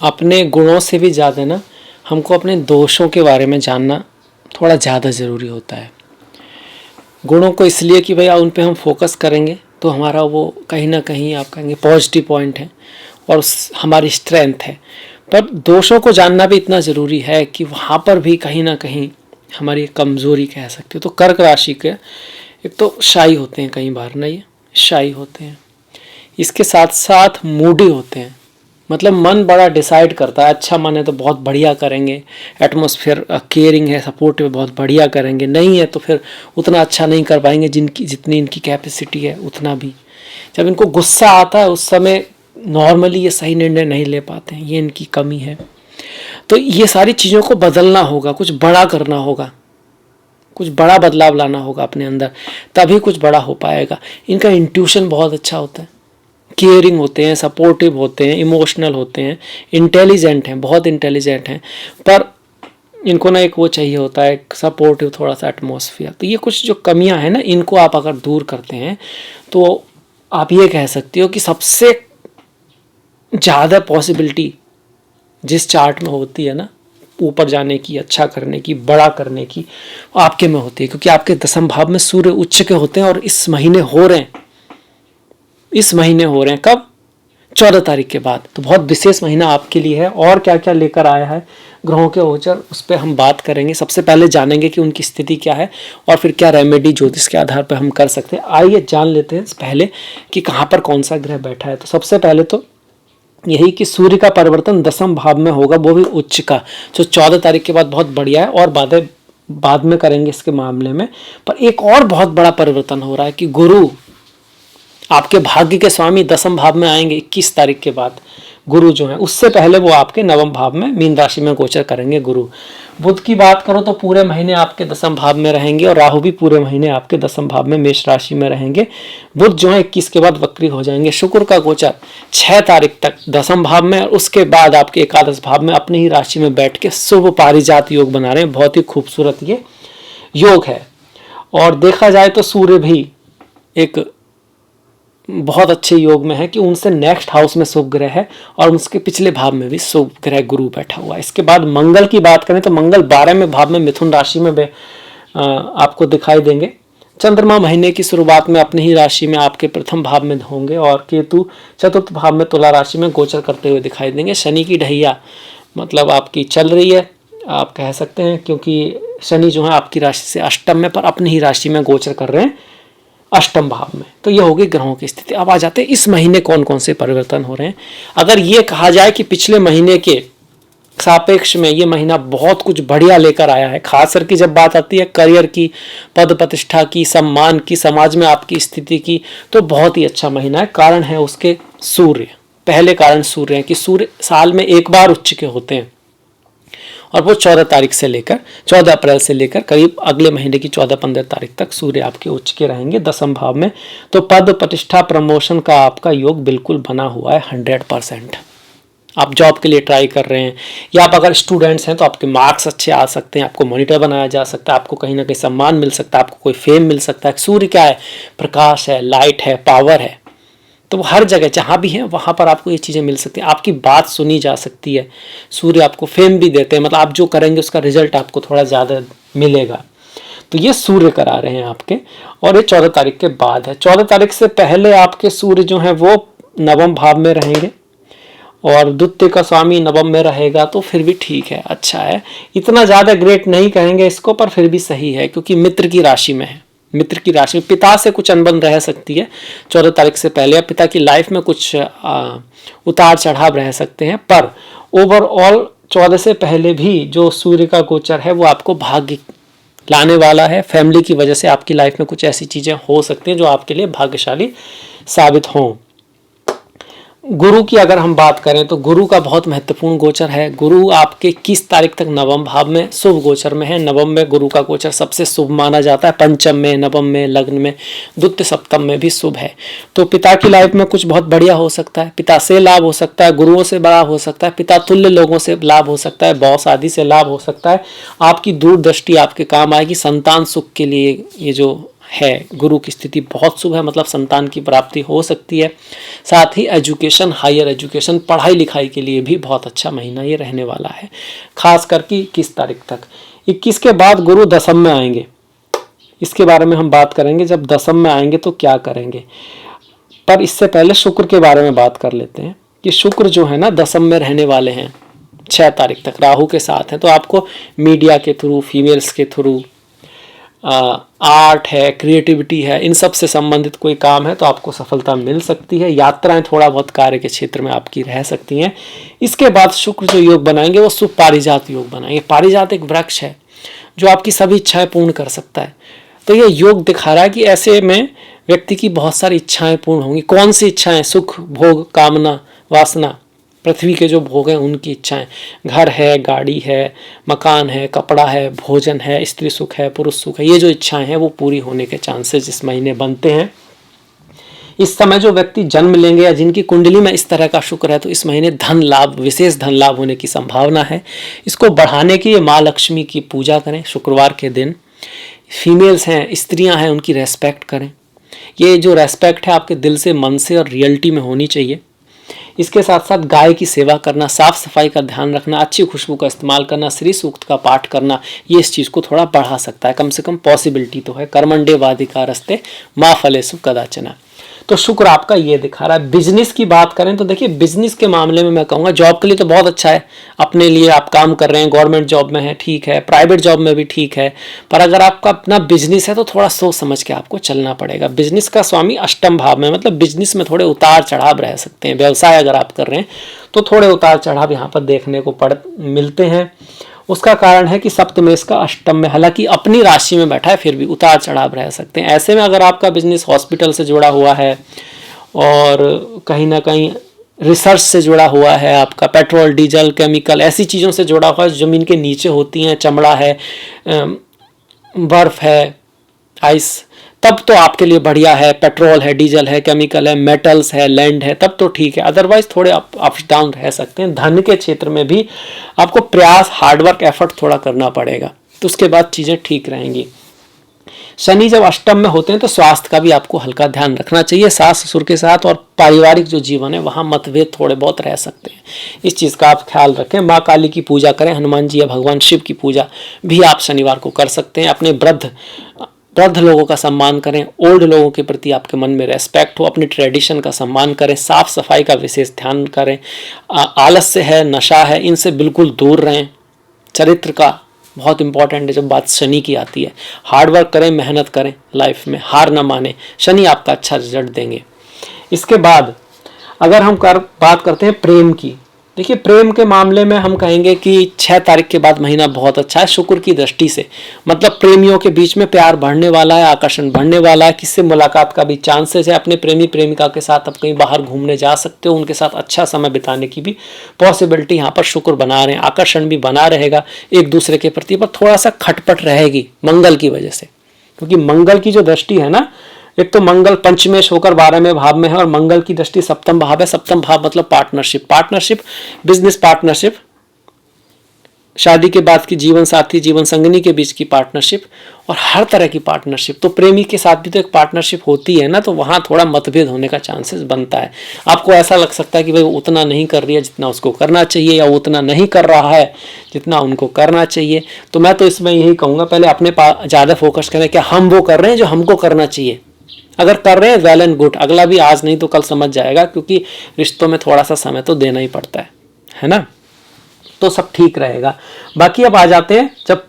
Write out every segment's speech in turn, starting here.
अपने गुणों से भी ज़्यादा ना हमको अपने दोषों के बारे में जानना थोड़ा ज़्यादा ज़रूरी होता है। गुणों को इसलिए कि भैया उन पे हम फोकस करेंगे तो हमारा वो कहीं ना कहीं आप कहेंगे पॉजिटिव पॉइंट है और हमारी स्ट्रेंथ है। पर दोषों को जानना भी इतना ज़रूरी है कि वहाँ पर भी कहीं ना कहीं हमारी कमज़ोरी कह सकते हो। तो कर्क राशि के एक तो शाई होते हैं, कई बार ना ये शाई होते हैं, इसके साथ साथ मूडी होते हैं। मतलब मन बड़ा डिसाइड करता है, अच्छा मन है तो बहुत बढ़िया करेंगे, एटमॉस्फेयर केयरिंग है, सपोर्टिव है, बहुत बढ़िया करेंगे, नहीं है तो फिर उतना अच्छा नहीं कर पाएंगे जितनी इनकी कैपेसिटी है उतना भी। जब इनको गुस्सा आता है उस समय नॉर्मली ये सही निर्णय नहीं ले पाते हैं, ये इनकी कमी है। तो ये सारी चीज़ों को बदलना होगा, कुछ बड़ा करना होगा, कुछ बड़ा बदलाव लाना होगा अपने अंदर, तभी कुछ बड़ा हो पाएगा। इनका इंट्यूशन बहुत अच्छा होता है, केयरिंग होते हैं, सपोर्टिव होते हैं, इमोशनल होते हैं, इंटेलिजेंट हैं, बहुत इंटेलिजेंट हैं, पर इनको ना एक वो चाहिए होता है सपोर्टिव थोड़ा सा एटमॉस्फेयर। तो ये कुछ जो कमियां हैं ना, इनको आप अगर दूर करते हैं तो आप ये कह सकते हो कि सबसे ज़्यादा पॉसिबिलिटी जिस चार्ट में होती है ना ऊपर जाने की, अच्छा करने की, बड़ा करने की, आपके में होती है, क्योंकि आपके दसम भाव में सूर्य उच्च के होते हैं और इस महीने हो रहे हैं, इस महीने हो रहे हैं। कब? 14 तारीख के बाद। तो बहुत विशेष महीना आपके लिए है। और क्या क्या लेकर आया है ग्रहों के गोचर, उस पर हम बात करेंगे। सबसे पहले जानेंगे कि उनकी स्थिति क्या है और फिर क्या रेमेडी ज्योतिष के आधार पर हम कर सकते हैं। आइए जान लेते हैं पहले कि कहाँ पर कौन सा ग्रह बैठा है। तो सबसे पहले तो यही कि सूर्य का परिवर्तन दसम भाव में होगा, वो भी उच्च का, जो 14 तारीख के बाद बहुत बढ़िया है। और बाद में करेंगे इसके मामले में। पर एक और बहुत बड़ा परिवर्तन हो रहा है कि गुरु आपके भाग्य के स्वामी दसम भाव में आएंगे 21 तारीख के बाद। गुरु जो है उससे पहले वो आपके नवम भाव में मीन राशि में गोचर करेंगे गुरु। बुध की बात करो तो पूरे महीने आपके दसम भाव में रहेंगे और राहु भी पूरे महीने आपके दसम भाव में मेष राशि में रहेंगे। बुध जो है 21 के बाद वक्री हो जाएंगे। शुक्र का गोचर 6 तारीख तक दसम भाव में और उसके बाद आपके एकादश भाव में अपनी ही राशि में बैठ के शुभ पारिजात योग बना रहे हैं। बहुत ही खूबसूरत ये योग है। और देखा जाए तो सूर्य भी एक बहुत अच्छे योग में है कि उनसे नेक्स्ट हाउस में शुभ ग्रह है और उसके पिछले भाव में भी शुभ ग्रह गुरु बैठा हुआ है। इसके बाद मंगल की बात करें तो मंगल 12वें भाव में मिथुन राशि में आपको दिखाई देंगे। चंद्रमा महीने की शुरुआत में अपनी ही राशि में आपके प्रथम भाव में होंगे और केतु चतुर्थ भाव में तुला राशि में गोचर करते हुए दिखाई देंगे। शनि की ढैया मतलब आपकी चल रही है, आप कह सकते हैं, क्योंकि शनि जो है आपकी राशि से अष्टम में पर अपनी ही राशि में गोचर कर रहे हैं अष्टम भाव में। तो ये होगी ग्रहों की स्थिति। अब आ जाते हैं इस महीने कौन कौन से परिवर्तन हो रहे हैं। अगर ये कहा जाए कि पिछले महीने के सापेक्ष में ये महीना बहुत कुछ बढ़िया लेकर आया है, खास करके जब बात आती है करियर की, पद प्रतिष्ठा की, सम्मान की, समाज में आपकी स्थिति की, तो बहुत ही अच्छा महीना है। कारण है उसके सूर्य। पहले कारण सूर्य है कि सूर्य साल में एक बार उच्च के होते हैं और वो 14 अप्रैल से लेकर करीब अगले महीने की 14-15 तारीख तक सूर्य आपके उच्च के रहेंगे दसम भाव में। तो पद प्रतिष्ठा प्रमोशन का आपका योग बिल्कुल बना हुआ है 100%। आप जॉब के लिए ट्राई कर रहे हैं या आप अगर स्टूडेंट्स हैं तो आपके मार्क्स अच्छे आ सकते हैं, आपको मॉनिटर बनाया जा सकता है, आपको कहीं ना कहीं सम्मान मिल सकता है, आपको कोई फेम मिल सकता है। सूर्य क्या है? प्रकाश है, लाइट है, पावर है। तो हर जगह जहाँ भी है वहाँ पर आपको ये चीज़ें मिल सकती हैं, आपकी बात सुनी जा सकती है। सूर्य आपको फेम भी देते हैं, मतलब आप जो करेंगे उसका रिजल्ट आपको थोड़ा ज़्यादा मिलेगा। तो ये सूर्य करा रहे हैं आपके। और ये 14 तारीख के बाद है। 14 तारीख से पहले आपके सूर्य जो है वो नवम भाव में रहेंगे और द्वितीय का स्वामी नवम में रहेगा, तो फिर भी ठीक है, अच्छा है। इतना ज़्यादा ग्रेट नहीं कहेंगे इसको, पर फिर भी सही है क्योंकि मित्र की राशि में है। मित्र की राशि में पिता से कुछ अनबन रह सकती है 14 तारीख से पहले, या पिता की लाइफ में कुछ उतार चढ़ाव रह सकते हैं। पर ओवरऑल 14 से पहले भी जो सूर्य का गोचर है वो आपको भाग्य लाने वाला है। फैमिली की वजह से आपकी लाइफ में कुछ ऐसी चीज़ें हो सकती हैं जो आपके लिए भाग्यशाली साबित हों। गुरु की अगर हम बात करें तो गुरु का बहुत महत्वपूर्ण गोचर है। गुरु आपके 21 तारीख तक नवम भाव में शुभ गोचर में है। नवम में गुरु का गोचर सबसे शुभ माना जाता है। पंचम में, नवम में, लग्न में, द्वितीय सप्तम में भी शुभ है। तो पिता की लाइफ में कुछ बहुत बढ़िया हो सकता है, पिता से लाभ हो सकता है, गुरुओं से बड़ा हो सकता है, पिता तुल्य लोगों से लाभ हो सकता है, बॉस आदि से लाभ हो सकता है। आपकी दूरदृष्टि आपके काम आएगी। संतान सुख के लिए ये जो है, गुरु की स्थिति बहुत शुभ है, मतलब संतान की प्राप्ति हो सकती है। साथ ही एजुकेशन, हायर एजुकेशन, पढ़ाई लिखाई के लिए भी बहुत अच्छा महीना ये रहने वाला है, खास करके 21 तारीख तक। 21 के बाद गुरु दशम में आएंगे, इसके बारे में हम बात करेंगे, जब दशम में आएंगे तो क्या करेंगे। पर इससे पहले शुक्र के बारे में बात कर लेते हैं कि शुक्र जो है ना दशम में रहने वाले हैं 6 तारीख तक, राहु के साथ है। तो आपको मीडिया के थ्रू, फीमेल्स के थ्रू, आर्ट है, क्रिएटिविटी है, इन सब से संबंधित कोई काम है तो आपको सफलता मिल सकती है। यात्राएं थोड़ा बहुत कार्य के क्षेत्र में आपकी रह सकती हैं। इसके बाद शुक्र जो योग बनाएंगे वो शुभ पारिजात योग बनाएंगे। पारिजात एक वृक्ष है जो आपकी सभी इच्छाएं पूर्ण कर सकता है। तो ये योग दिखा रहा है कि ऐसे में व्यक्ति की बहुत सारी इच्छाएं पूर्ण होंगी। कौन सी इच्छाएं? सुख, भोग, कामना, वासना, पृथ्वी के जो भोग हैं उनकी इच्छाएं। घर है, गाड़ी है, मकान है, कपड़ा है, भोजन है, स्त्री सुख है, पुरुष सुख है, ये जो इच्छाएं हैं वो पूरी होने के चांसेस इस महीने बनते हैं। इस समय जो व्यक्ति जन्म लेंगे या जिनकी कुंडली में इस तरह का शुक्र है तो इस महीने धन लाभ, विशेष धन लाभ होने की संभावना है। इसको बढ़ाने के लिए माँ लक्ष्मी की पूजा करें शुक्रवार के दिन। फीमेल्स हैं, स्त्रियां हैं, उनकी रेस्पेक्ट करें। ये जो रेस्पेक्ट है आपके दिल से, मन से और रियलिटी में होनी चाहिए। इसके साथ साथ गाय की सेवा करना, साफ सफाई का ध्यान रखना, अच्छी खुशबू का इस्तेमाल करना, श्री सूक्त का पाठ करना, ये इस चीज़ को थोड़ा बढ़ा सकता है। कम से कम पॉसिबिलिटी तो है। कर्मण्डे वाधिकारस्ते माँ फलेषु कदाचन। तो शुक्र आपका ये दिखा रहा है। बिजनेस की बात करें तो देखिए, बिजनेस के मामले में मैं कहूँगा जॉब के लिए तो बहुत अच्छा है। अपने लिए आप काम कर रहे हैं, गवर्नमेंट जॉब में है, ठीक है, प्राइवेट जॉब में भी ठीक है। पर अगर आपका अपना बिजनेस है तो थोड़ा सोच समझ के आपको चलना पड़ेगा। बिजनेस का स्वामी अष्टम भाव में, मतलब बिजनेस में थोड़े उतार चढ़ाव रह सकते हैं। व्यवसाय अगर आप कर रहे हैं तो थोड़े उतार चढ़ाव यहाँ पर देखने को मिलते हैं। उसका कारण है कि सप्तमेश का अष्टम में, हालांकि अपनी राशि में बैठा है, फिर भी उतार चढ़ाव रह सकते हैं। ऐसे में अगर आपका बिजनेस हॉस्पिटल से जुड़ा हुआ है और कहीं ना कहीं रिसर्च से जुड़ा हुआ है, आपका पेट्रोल, डीजल, केमिकल, ऐसी चीज़ों से जुड़ा हुआ है ज़मीन के नीचे होती हैं, चमड़ा है, बर्फ़ है, आइस, तब तो आपके लिए बढ़िया है। पेट्रोल है, डीजल है, केमिकल है, मेटल्स है, लैंड है, तब तो ठीक है। अदरवाइज थोड़े अप्स डाउन रह सकते हैं। धन के क्षेत्र में भी आपको प्रयास, हार्डवर्क, एफर्ट थोड़ा करना पड़ेगा, तो उसके बाद चीज़ें ठीक रहेंगी। शनि जब अष्टम में होते हैं तो स्वास्थ्य का भी आपको हल्का ध्यान रखना चाहिए। सास ससुर के साथ और पारिवारिक जो जीवन है वहाँ मतभेद थोड़े बहुत रह सकते हैं, इस चीज़ का आप ख्याल रखें। माँ काली की पूजा करें, हनुमान जी या भगवान शिव की पूजा भी आप शनिवार को कर सकते हैं। अपने वृद्ध लोगों का सम्मान करें, ओल्ड लोगों के प्रति आपके मन में रेस्पेक्ट हो, अपने ट्रेडिशन का सम्मान करें, साफ सफाई का विशेष ध्यान करें। आलस्य है, नशा है, इनसे बिल्कुल दूर रहें। चरित्र का बहुत इंपॉर्टेंट है जब बात शनि की आती है। हार्डवर्क करें, मेहनत करें, लाइफ में हार न माने, शनि आपका अच्छा रिजल्ट देंगे। इसके बाद अगर हम बात करते हैं प्रेम की, देखिए प्रेम के मामले में हम कहेंगे कि 6 तारीख के बाद महीना बहुत अच्छा है शुक्र की दृष्टि से। मतलब प्रेमियों के बीच में प्यार बढ़ने वाला है, आकर्षण बढ़ने वाला है, किससे मुलाकात का भी चांसेस है। अपने प्रेमी प्रेमिका के साथ आप कहीं बाहर घूमने जा सकते हो, उनके साथ अच्छा समय बिताने की भी पॉसिबिलिटी यहाँ पर शुक्र बना रहे हैं। आकर्षण भी बना रहेगा एक दूसरे के प्रति, पर थोड़ा सा खटपट रहेगी मंगल की वजह से, क्योंकि मंगल की जो दृष्टि है ना, एक तो मंगल पंचमेश होकर 12वें भाव में है और मंगल की दृष्टि सप्तम भाव है। सप्तम भाव मतलब पार्टनरशिप, बिजनेस पार्टनरशिप, शादी के बाद की जीवन साथी, जीवन संगनी के बीच की पार्टनरशिप और हर तरह की पार्टनरशिप। तो प्रेमी के साथ भी तो एक पार्टनरशिप होती है ना, तो वहाँ थोड़ा मतभेद होने का चांसेस बनता है। आपको ऐसा लग सकता है कि भाई वो उतना नहीं कर रही है जितना उसको करना चाहिए, या वो उतना नहीं कर रहा है जितना उनको करना चाहिए। तो मैं तो इसमें यही कहूँगा, पहले अपने ज़्यादा फोकस करें कि हम वो कर रहे हैं जो हमको करना चाहिए। अगर कर रहे हैं वेल एंड गुड, अगला भी आज नहीं तो कल समझ जाएगा, क्योंकि रिश्तों में थोड़ा सा समय तो देना ही पड़ता है ना, तो सब ठीक रहेगा। बाकी अब आ जाते हैं, जब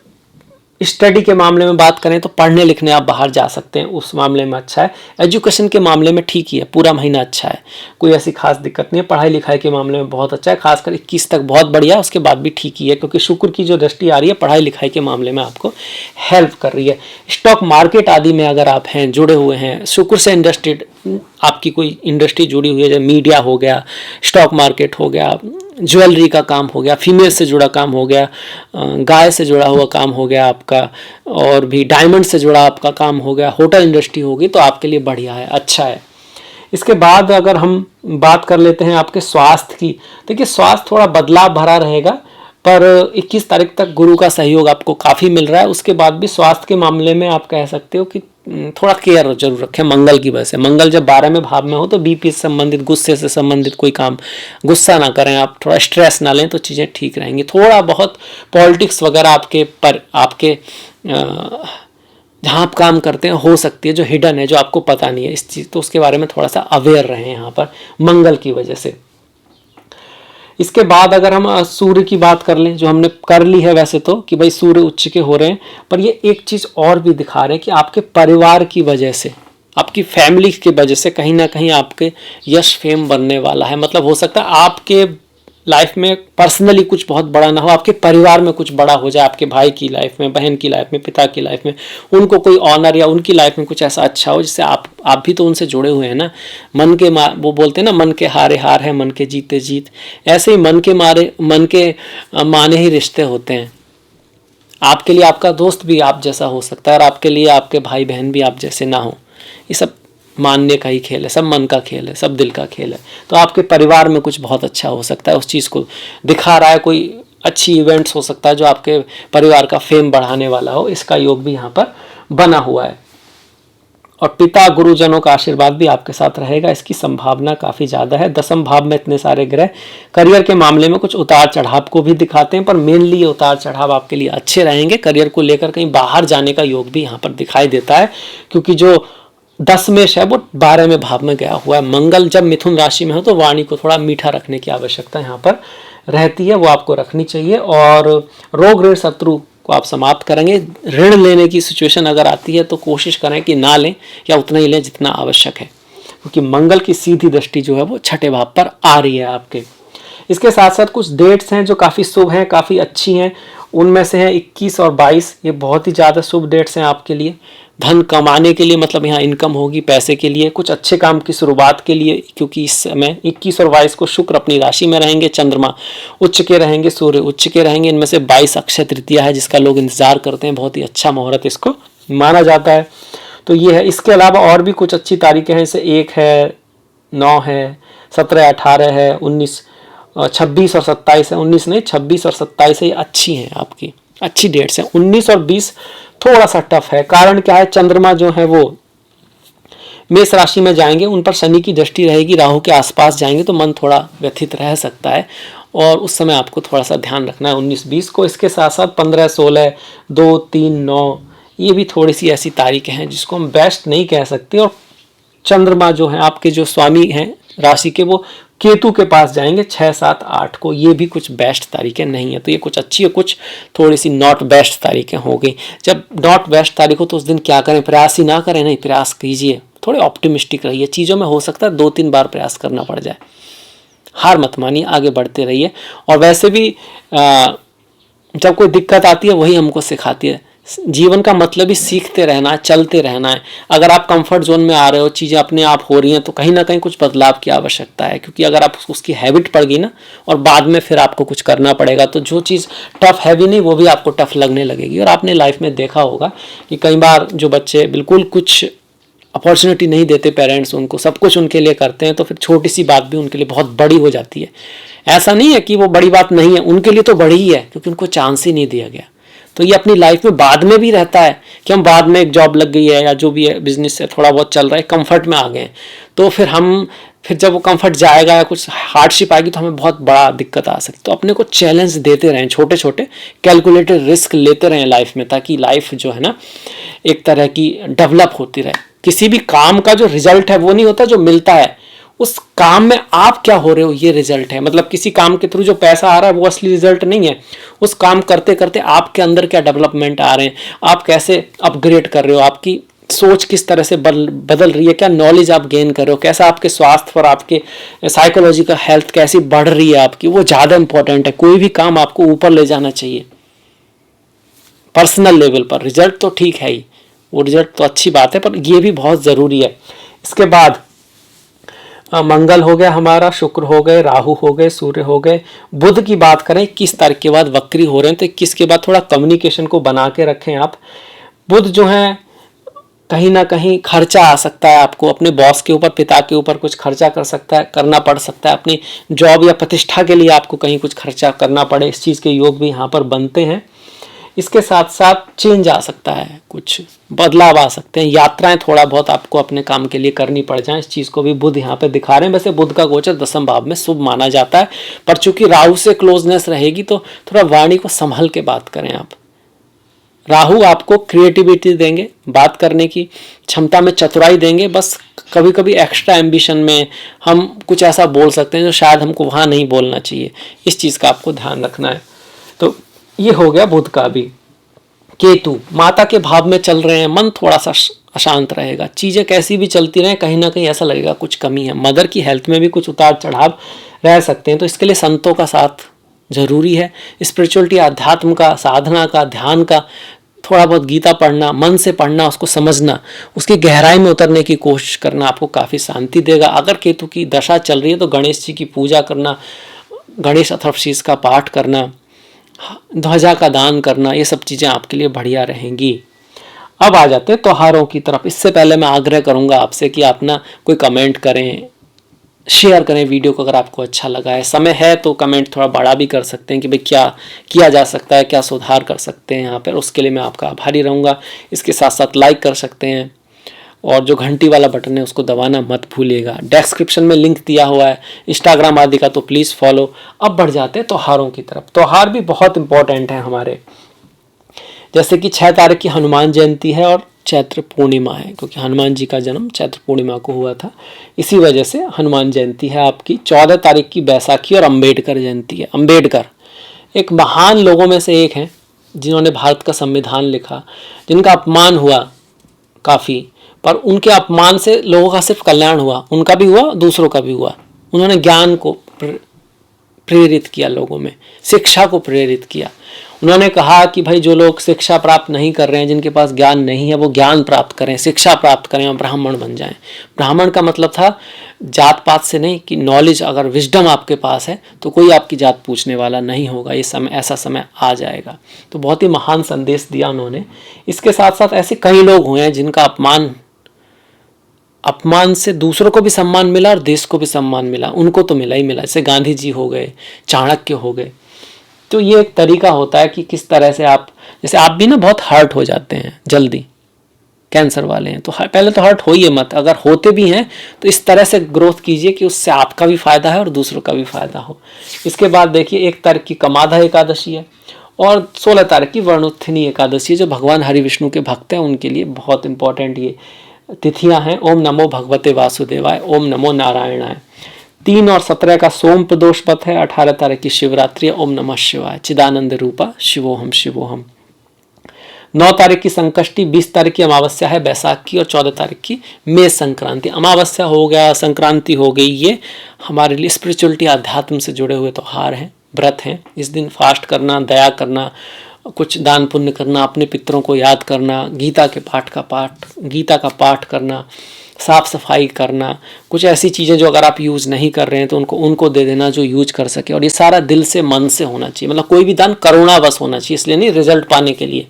स्टडी के मामले में बात करें तो पढ़ने लिखने आप बाहर जा सकते हैं, उस मामले में अच्छा है। एजुकेशन के मामले में ठीक ही है, पूरा महीना अच्छा है, कोई ऐसी खास दिक्कत नहीं है। पढ़ाई लिखाई के मामले में बहुत अच्छा है, खासकर 21 तक बहुत बढ़िया, उसके बाद भी ठीक ही है, क्योंकि शुक्र की जो दृष्टि आ रही है पढ़ाई लिखाई के मामले में आपको हेल्प कर रही है। स्टॉक मार्केट आदि में अगर आप हैं, जुड़े हुए हैं, शुक्र से इंडस्ट्री, आपकी कोई इंडस्ट्री जुड़ी हुई है, जैसे मीडिया हो गया, स्टॉक मार्केट हो गया, ज्वेलरी का काम हो गया, फीमेल से जुड़ा काम हो गया, गाय से जुड़ा हुआ काम हो गया आपका, और भी डायमंड से जुड़ा आपका काम हो गया, होटल इंडस्ट्री होगी, तो आपके लिए बढ़िया है, अच्छा है। इसके बाद अगर हम बात कर लेते हैं आपके स्वास्थ्य की, देखिए स्वास्थ्य थोड़ा बदलाव भरा रहेगा, पर 21 तारीख तक गुरु का सहयोग आपको काफ़ी मिल रहा है। उसके बाद भी स्वास्थ्य के मामले में आप कह सकते हो कि थोड़ा केयर जरूर रखें मंगल की वजह से। मंगल जब 12वें भाव में हो तो बीपी से संबंधित, गुस्से से संबंधित कोई काम, गुस्सा ना करें आप, थोड़ा स्ट्रेस ना लें तो चीज़ें ठीक रहेंगी। थोड़ा बहुत पॉलिटिक्स वगैरह आपके जहाँ आप काम करते हैं हो सकती है, जो हिडन है, जो आपको पता नहीं है इस चीज़, तो उसके बारे में थोड़ा सा अवेयर रहें यहाँ पर मंगल की वजह से। इसके बाद अगर हम सूर्य की बात कर लें, जो हमने कर ली है वैसे तो, कि भाई सूर्य उच्च के हो रहे हैं, पर ये एक चीज़ और भी दिखा रहे हैं कि आपके परिवार की वजह से, आपकी फैमिली की वजह से कहीं ना कहीं आपके यश फेम बनने वाला है। मतलब हो सकता है आपके लाइफ में पर्सनली कुछ बहुत बड़ा ना हो, आपके परिवार में कुछ बड़ा हो जाए, आपके भाई की लाइफ में, बहन की लाइफ में, पिता की लाइफ में, उनको कोई ऑनर या उनकी लाइफ में कुछ ऐसा अच्छा हो जिससे आप भी तो उनसे जुड़े हुए हैं ना। मन के वो बोलते हैं ना, मन के हारे हार है, मन के जीते जीत। ऐसे ही मन के माने ही रिश्ते होते हैं। आपके लिए आपका दोस्त भी आप जैसा हो सकता है और आपके लिए आपके भाई बहन भी आप जैसे ना हो। ये सब मानने का ही खेल है, सब मन का खेल है, सब दिल का खेल है। तो आपके परिवार में कुछ बहुत अच्छा हो सकता है, उस चीज़ को दिखा रहा है। कोई अच्छी इवेंट्स हो सकता है जो आपके परिवार का फेम बढ़ाने वाला हो, इसका योग भी यहाँ पर बना हुआ है। और पिता गुरुजनों का आशीर्वाद भी आपके साथ रहेगा, इसकी संभावना काफ़ी ज़्यादा है। 10वें भाव में इतने सारे ग्रह करियर के मामले में कुछ उतार चढ़ाव को भी दिखाते हैं, पर मेनली ये उतार चढ़ाव आपके लिए अच्छे रहेंगे। करियर को लेकर कहीं बाहर जाने का योग भी यहाँ पर दिखाई देता है, क्योंकि जो 10 है वो 12वें भाव में गया हुआ है। मंगल जब मिथुन राशि में हो तो वाणी को थोड़ा मीठा रखने की आवश्यकता यहाँ पर रहती है, वो आपको रखनी चाहिए। और रोग ऋण शत्रु को आप समाप्त करेंगे। ऋण लेने की सिचुएशन अगर आती है तो कोशिश करें कि ना लें या उतना ही लें जितना आवश्यक है, क्योंकि मंगल की सीधी दृष्टि जो है वो 6ठे भाव पर आ रही है आपके। इसके साथ साथ कुछ डेट्स हैं जो काफ़ी शुभ हैं, काफ़ी अच्छी हैं। उनमें से हैं 21 और 22, ये बहुत ही ज़्यादा शुभ डेट्स हैं आपके लिए। धन कमाने के लिए, मतलब यहाँ इनकम होगी पैसे के लिए, कुछ अच्छे काम की शुरुआत के लिए, क्योंकि इस समय 21 और 22 को शुक्र अपनी राशि में रहेंगे, चंद्रमा उच्च के रहेंगे, सूर्य उच्च के रहेंगे। इनमें से 22 अक्षय तृतीया है जिसका लोग इंतजार करते हैं, बहुत ही अच्छा मुहूर्त इसको माना जाता है। तो ये है। इसके अलावा और भी कुछ अच्छी तारीखें हैं, जैसे 1 है, 9 है, 17, 18 है, 19, 26 और 27 है। 19 नहीं, 26 और 27 है, ये अच्छी हैं, आपकी अच्छी डेट्स हैं। 19 और 20 थोड़ा सा टफ है। कारण क्या है, चंद्रमा जो है वो मेष राशि में जाएंगे, उन पर शनि की दृष्टि रहेगी, राहु के आसपास जाएंगे तो मन थोड़ा व्यथित रह सकता है और उस समय आपको थोड़ा सा ध्यान रखना है 19-20 को। इसके साथ साथ 15, 16, 2, 3, 9 ये भी थोड़ी सी ऐसी तारीखें हैं जिसको हम बेस्ट नहीं कह सकते। और चंद्रमा जो है आपके जो स्वामी हैं राशि के, वो केतु के पास जाएंगे 6, 7, 8 को। ये भी कुछ बेस्ट तारीखें नहीं है। तो ये कुछ अच्छी है, कुछ थोड़ी सी नॉट बेस्ट तारीखें हो गई। जब नॉट बेस्ट तारीख हो तो उस दिन क्या करें, प्रयास ही ना करें, नहीं प्रयास कीजिए, थोड़े ऑप्टिमिस्टिक रहिए। चीज़ों में हो सकता है 2-3 बार प्रयास करना पड़ जाए, हार मत मानिए, आगे बढ़ते रहिए। और वैसे भी जब कोई दिक्कत आती है वही हमको सिखाती है। जीवन का मतलब ही सीखते रहना है, चलते रहना है। अगर आप कंफर्ट जोन में आ रहे हो, चीज़ें अपने आप हो रही हैं, तो कहीं ना कहीं कुछ बदलाव की आवश्यकता है, क्योंकि अगर आप उसकी हैबिट पड़ गई ना और बाद में फिर आपको कुछ करना पड़ेगा, तो जो चीज़ टफ हैवी नहीं वो भी आपको टफ लगने लगेगी। और आपने लाइफ में देखा होगा कि कई बार जो बच्चे बिल्कुल कुछ अपॉर्चुनिटी नहीं देते पेरेंट्स, उनको सब कुछ उनके लिए करते हैं, तो फिर छोटी सी बात भी उनके लिए बहुत बड़ी हो जाती है। ऐसा नहीं है कि वो बड़ी बात नहीं है, उनके लिए तो बड़ी ही है, क्योंकि उनको चांस ही नहीं दिया गया। तो ये अपनी लाइफ में बाद में भी रहता है कि हम बाद में एक जॉब लग गई है या जो भी है बिजनेस से थोड़ा बहुत चल रहा है, कंफर्ट में आ गए हैं, तो फिर जब वो कंफर्ट जाएगा या कुछ हार्डशिप आएगी तो हमें बहुत बड़ा दिक्कत आ सकती है। तो अपने को चैलेंज देते रहें, छोटे छोटे कैलकुलेटेड रिस्क लेते रहें लाइफ में, ताकि लाइफ जो है ना एक तरह की डेवलप होती रहे। किसी भी काम का जो रिजल्ट है वो नहीं होता जो मिलता है, उस काम में आप क्या हो रहे हो ये रिजल्ट है। मतलब किसी काम के थ्रू जो पैसा आ रहा है वो असली रिजल्ट नहीं है, उस काम करते करते आपके अंदर क्या डेवलपमेंट आ रहे हैं, आप कैसे अपग्रेड कर रहे हो, आपकी सोच किस तरह से बदल रही है, क्या नॉलेज आप गेन कर रहे हो, कैसा आपके स्वास्थ्य और आपके साइकोलॉजिकल हेल्थ कैसी बढ़ रही है आपकी, वो ज़्यादा इंपॉर्टेंट है। कोई भी काम आपको ऊपर ले जाना चाहिए पर्सनल लेवल पर। रिजल्ट तो ठीक है ही, वो रिजल्ट तो अच्छी बात है, पर ये भी बहुत ज़रूरी है। इसके बाद मंगल हो गया हमारा, शुक्र हो गए, राहु हो गए, सूर्य हो गए। बुध की बात करें 21 तारीख के बाद वक्री हो रहे हैं, तो 21 के बाद थोड़ा कम्युनिकेशन को बना के रखें आप। बुध जो है कहीं ना कहीं खर्चा आ सकता है आपको, अपने बॉस के ऊपर, पिता के ऊपर कुछ खर्चा करना पड़ सकता है। अपनी जॉब या प्रतिष्ठा के लिए आपको कहीं कुछ खर्चा करना पड़े, इस चीज़ के योग भी यहाँ पर बनते हैं। इसके साथ साथ चेंज आ सकता है, कुछ बदलाव आ सकते हैं, यात्राएं थोड़ा बहुत आपको अपने काम के लिए करनी पड़ जाए, इस चीज़ को भी बुध यहाँ पे दिखा रहे हैं। वैसे बुध का गोचर दसम भाव में शुभ माना जाता है, पर चूंकि राहु से क्लोजनेस रहेगी तो थोड़ा वाणी को संभल के बात करें आप। राहु आपको क्रिएटिविटी देंगे, बात करने की क्षमता में चतुराई देंगे, बस कभी कभी एक्स्ट्रा एम्बिशन में हम कुछ ऐसा बोल सकते हैं जो शायद हमको वहाँ नहीं बोलना चाहिए, इस चीज़ का आपको ध्यान रखना है। तो ये हो गया बुध का भी। केतु माता के भाव में चल रहे हैं, मन थोड़ा सा अशांत रहेगा, चीज़ें कैसी भी चलती रहें कहीं ना कहीं ऐसा लगेगा कुछ कमी है। मदर की हेल्थ में भी कुछ उतार चढ़ाव रह सकते हैं, तो इसके लिए संतों का साथ जरूरी है। स्पिरिचुअलिटी, अध्यात्म का, साधना का, ध्यान का, थोड़ा बहुत गीता पढ़ना, मन से पढ़ना, उसको समझना, उसकी गहराई में उतरने की कोशिश करना आपको काफ़ी शांति देगा। अगर केतु की दशा चल रही है तो गणेश जी की पूजा करना, गणेश अथर्वशीष का पाठ करना, ध्वजा का दान करना, ये सब चीज़ें आपके लिए बढ़िया रहेंगी। अब आ जाते हैं त्योहारों की तरफ। इससे पहले मैं आग्रह करूंगा आपसे कि आप ना कोई कमेंट करें, शेयर करें वीडियो को अगर आपको अच्छा लगा है। समय है तो कमेंट थोड़ा बड़ा भी कर सकते हैं कि भाई क्या किया जा सकता है, क्या सुधार कर सकते हैं यहाँ पर, उसके लिए मैं आपका आभारी रहूँगा। इसके साथ साथ लाइक कर सकते हैं और जो घंटी वाला बटन है उसको दबाना मत भूलिएगा। डिस्क्रिप्शन में लिंक दिया हुआ है इंस्टाग्राम आदि का, तो प्लीज़ फॉलो। अब बढ़ जाते हैं त्योहारों की तरफ। त्योहार भी बहुत इंपॉर्टेंट है हमारे, जैसे कि 6 तारीख की हनुमान जयंती है और चैत्र पूर्णिमा है, क्योंकि हनुमान जी का जन्म चैत्र पूर्णिमा को हुआ था, इसी वजह से हनुमान जयंती है आपकी। 14 तारीख की बैसाखी और अम्बेडकर जयंती है। अम्बेडकर एक महान लोगों में से एक हैं जिन्होंने भारत का संविधान लिखा, जिनका अपमान हुआ काफ़ी, पर उनके अपमान से लोगों का सिर्फ कल्याण हुआ, उनका भी हुआ, दूसरों का भी हुआ। उन्होंने ज्ञान को प्रेरित किया, लोगों में शिक्षा को प्रेरित किया। उन्होंने कहा कि भाई जो लोग शिक्षा प्राप्त नहीं कर रहे हैं, जिनके पास ज्ञान नहीं है, वो ज्ञान प्राप्त करें, शिक्षा प्राप्त करें और ब्राह्मण बन जाएं। ब्राह्मण का मतलब था जात पात से नहीं, कि नॉलेज, अगर विजडम आपके पास है तो कोई आपकी जात पूछने वाला नहीं होगा। ये समय, ऐसा समय आ जाएगा। तो बहुत ही महान संदेश दिया उन्होंने। इसके साथ साथ ऐसे कई लोग हुए हैं जिनका अपमान से दूसरों को भी सम्मान मिला और देश को भी सम्मान मिला, उनको तो मिला ही मिला। जैसे गांधी जी हो गए, चाणक्य हो गए। तो ये एक तरीका होता है कि किस तरह से आप, जैसे आप भी ना बहुत हर्ट हो जाते हैं जल्दी, कैंसर वाले हैं तो पहले तो हर्ट होइए मत, अगर होते भी हैं तो इस तरह से ग्रोथ कीजिए कि उससे आपका भी फायदा है और दूसरों का भी फायदा हो। इसके बाद देखिए 1 तारीख की कमाधा एकादशी है और 16 तारीख की वर्णोत्थिनी एकादशी है। जो भगवान हरि विष्णु के भक्त हैं उनके लिए बहुत इंपॉर्टेंट ये तिथियां हैं। ओम नमो भगवते वासुदेवाय, ओम नमो नारायणाय। 3 और 17 का सोम प्रदोष पथ है। 18 तारीख की शिवरात्रि है। ओम नमः शिवाय, चिदानंद रूपा शिवोहम शिवोहम। 9 तारीख की संकष्टी, 20 तारीख की अमावस्या है बैसाखी और 14 तारीख की मेष संक्रांति। अमावस्या हो गया, संक्रांति हो गई, ये हमारे लिए स्पिरिचुअलिटी, अध्यात्म से जुड़े हुए त्योहार हैं, व्रत हैं। इस दिन फास्ट करना, दया करना, कुछ दान पुण्य करना, अपने पितरों को याद करना, गीता का पाठ करना, साफ सफाई करना, कुछ ऐसी चीज़ें जो अगर आप यूज़ नहीं कर रहे हैं तो उनको दे देना जो यूज कर सके। और ये सारा दिल से, मन से होना चाहिए, मतलब कोई भी दान करुणावश होना चाहिए, इसलिए नहीं रिजल्ट पाने के लिए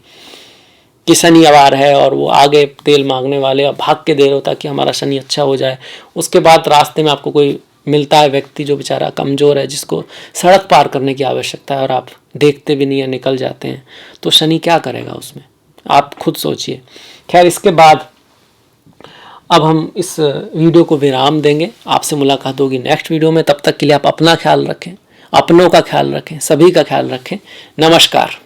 कि शनि अवार है और वो आगे तेल मांगने वाले और भाग के दे रहे हो ताकि हमारा शनि अच्छा हो जाए। उसके बाद रास्ते में आपको कोई मिलता है व्यक्ति जो बेचारा कमज़ोर है, जिसको सड़क पार करने की आवश्यकता है और आप देखते भी नहीं है, निकल जाते हैं, तो शनि क्या करेगा उसमें, आप खुद सोचिए। खैर, इसके बाद अब हम इस वीडियो को विराम देंगे। आपसे मुलाकात होगी नेक्स्ट वीडियो में। तब तक के लिए आप अपना ख्याल रखें, अपनों का ख्याल रखें, सभी का ख्याल रखें। नमस्कार।